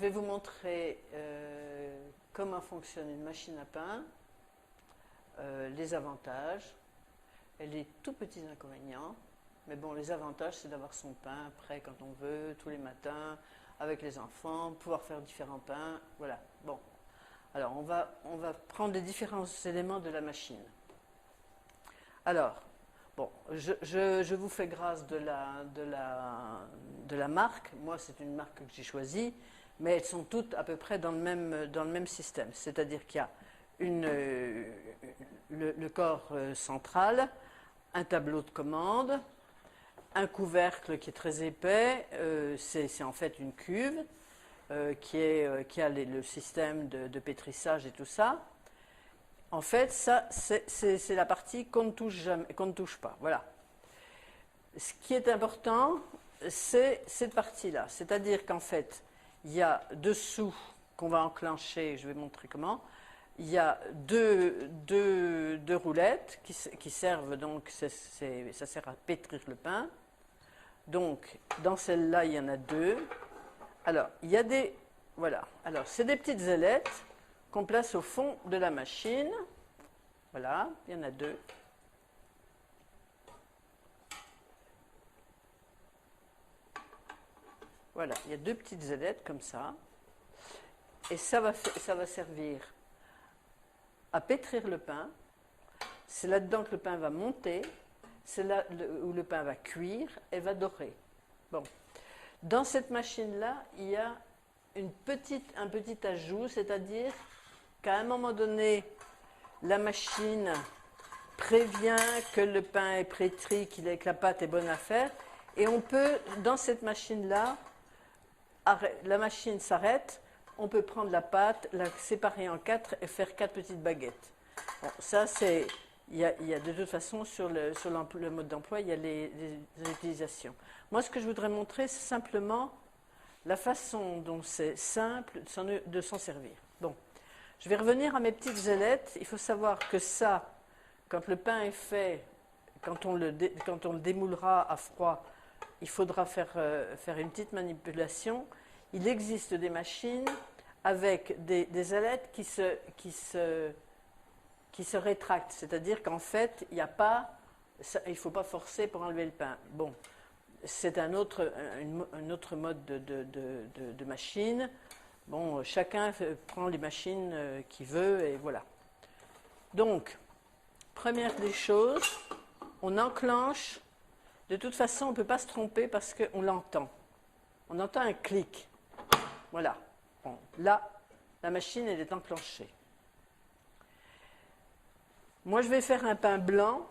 vais vous montrer comment fonctionne une machine à pain, les avantages et les tout petits inconvénients. Mais bon, les avantages, c'est d'avoir son pain prêt quand on veut, tous les matins, avec les enfants, pouvoir faire différents pains. Voilà. Bon. Alors, on va prendre les différents éléments de la machine. Alors, bon, je vous fais grâce de la marque. Moi, c'est une marque que j'ai choisie, mais elles sont toutes à peu près dans le même système. C'est-à-dire qu'il y a le corps central, un tableau de commande, un couvercle qui est très épais, c'est en fait une cuve qui a le système de pétrissage et tout ça. En fait, ça, c'est la partie qu'on ne touche jamais, qu'on ne touche pas. Voilà. Ce qui est important, c'est cette partie-là. C'est-à-dire qu'en fait, il y a dessous, qu'on va enclencher, je vais montrer comment, il y a deux roulettes qui servent, donc, ça sert à pétrir le pain. Donc, dans celle-là, il y en a deux. Alors, il y a des... Voilà. Alors, c'est des petites ailettes qu'on place au fond de la machine. Voilà, il y en a deux. Voilà, il y a deux petites ailettes comme ça. Et ça va servir à pétrir le pain. C'est là-dedans que le pain va monter. C'est là où le pain va cuire et va dorer. Bon. Dans cette machine-là, il y a un petit ajout, c'est-à-dire qu'à un moment donné, la machine prévient que le pain est pétri, que la pâte est bonne à faire, et on peut, dans cette machine-là, la machine s'arrête, on peut prendre la pâte, la séparer en quatre et faire 4 petites baguettes. Bon, ça, c'est... Il y a de toute façon, sur le mode d'emploi, il y a les utilisations. Moi, ce que je voudrais montrer, c'est simplement la façon dont c'est simple de s'en servir. Bon, je vais revenir à mes petites ailettes. Il faut savoir que ça, quand le pain est fait, quand on le démoulera à froid, il faudra faire une petite manipulation. Il existe des machines avec des ailettes qui se rétractent, c'est-à-dire qu'en fait, il ne faut pas forcer pour enlever le pain. Bon, c'est un autre mode de machine. Bon, chacun prend les machines qu'il veut et voilà. Donc, première des choses, on enclenche. De toute façon, on ne peut pas se tromper parce qu'on l'entend. On entend un clic. Voilà. Bon, là, la machine, elle est enclenchée. Moi, je vais faire un pain blanc,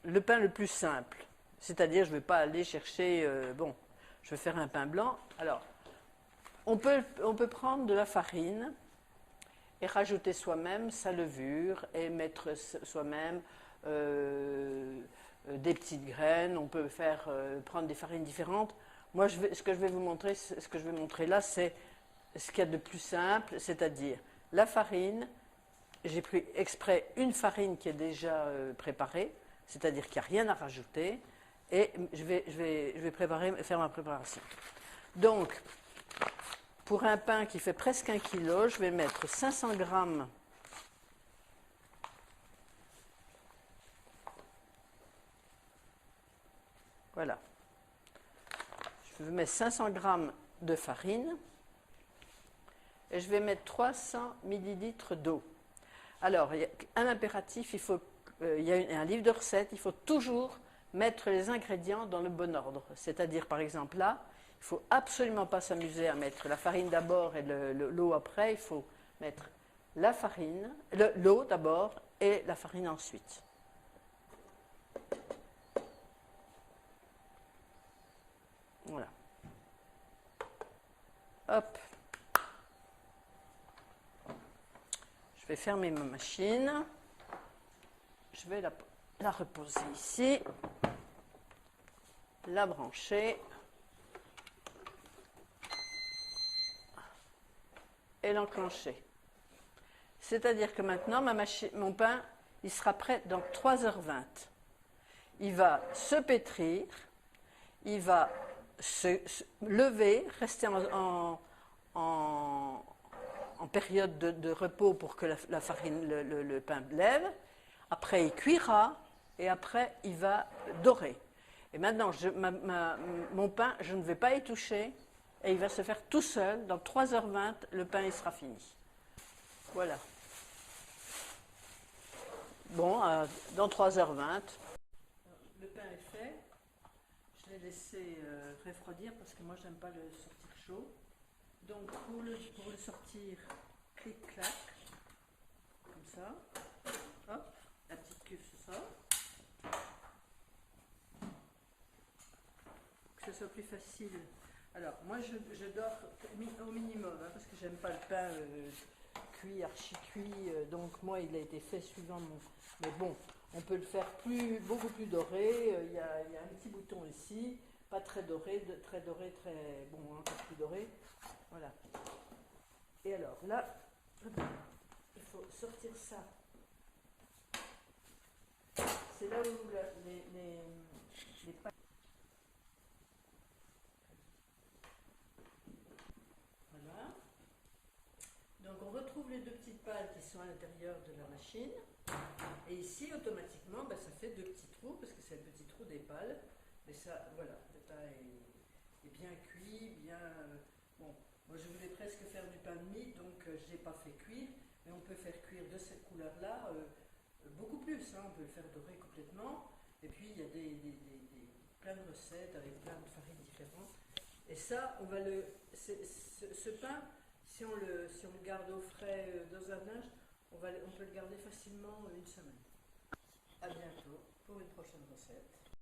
le pain le plus simple. C'est-à-dire, je ne vais pas aller chercher... bon, je vais faire un pain blanc. Alors, on peut prendre de la farine et rajouter soi-même sa levure et mettre soi-même des petites graines. On peut prendre des farines différentes. Moi, ce que je vais vous montrer, ce que je vais montrer là, c'est ce qu'il y a de plus simple, c'est-à-dire la farine. J'ai pris exprès une farine qui est déjà préparée, c'est-à-dire qu'il n'y a rien à rajouter, et je vais faire ma préparation. Donc, pour un pain qui fait presque 1 kg, je vais mettre 500 g voilà. Je vais mettre 500 g de farine et je vais mettre 300 ml d'eau. Alors, il y a un impératif, il y a un livre de recettes, il faut toujours mettre les ingrédients dans le bon ordre. C'est-à-dire, par exemple, là, il ne faut absolument pas s'amuser à mettre la farine d'abord et l'eau après. Il faut mettre la farine, l'eau d'abord et la farine ensuite. Voilà. Hop. Je vais fermer ma machine. Je vais la reposer ici. La brancher. Et l'enclencher. C'est-à-dire que maintenant, mon pain, il sera prêt dans 3h20. Il va se pétrir, il va se lever, rester en période de repos pour que la farine, le pain lève. Après, il cuira et après, il va dorer. Et maintenant, mon pain, je ne vais pas y toucher et il va se faire tout seul. Dans 3h20, le pain il sera fini. Voilà. Bon, dans 3h20. Le pain est fait. Je l'ai laissé refroidir parce que moi, j'aime pas le sortir chaud. Donc, pour le sortir, clic-clac, comme ça. Hop, la petite cuve se sort. Que ce soit plus facile. Alors, moi, je dors au minimum, hein, parce que j'aime pas le pain cuit, archi-cuit. Donc, moi, il a été fait suivant mon... Mais bon, on peut le faire beaucoup plus doré. Il y a un petit bouton ici, pas très doré, très doré, très... Bon, encore plus doré. Voilà. Et alors, là, il faut sortir ça. C'est là où les pâtes... Voilà. Donc on retrouve les deux petites pales qui sont à l'intérieur de la machine. Et ici, automatiquement, ben, ça fait deux petits trous, parce que c'est le petit trou des pales. Mais ça, voilà, le pain est bien cuit, bien... bon, moi je voulais presque faire du pain de mie, donc je ne l'ai pas fait cuire. Mais on peut faire cuire de cette couleur-là beaucoup plus. Hein, on peut le faire dorer complètement. Et puis il y a plein de recettes avec plein de farines différentes. Et ça, on va ce pain, si on le garde au frais dans un linge, on peut le garder facilement une semaine. À bientôt pour une prochaine recette.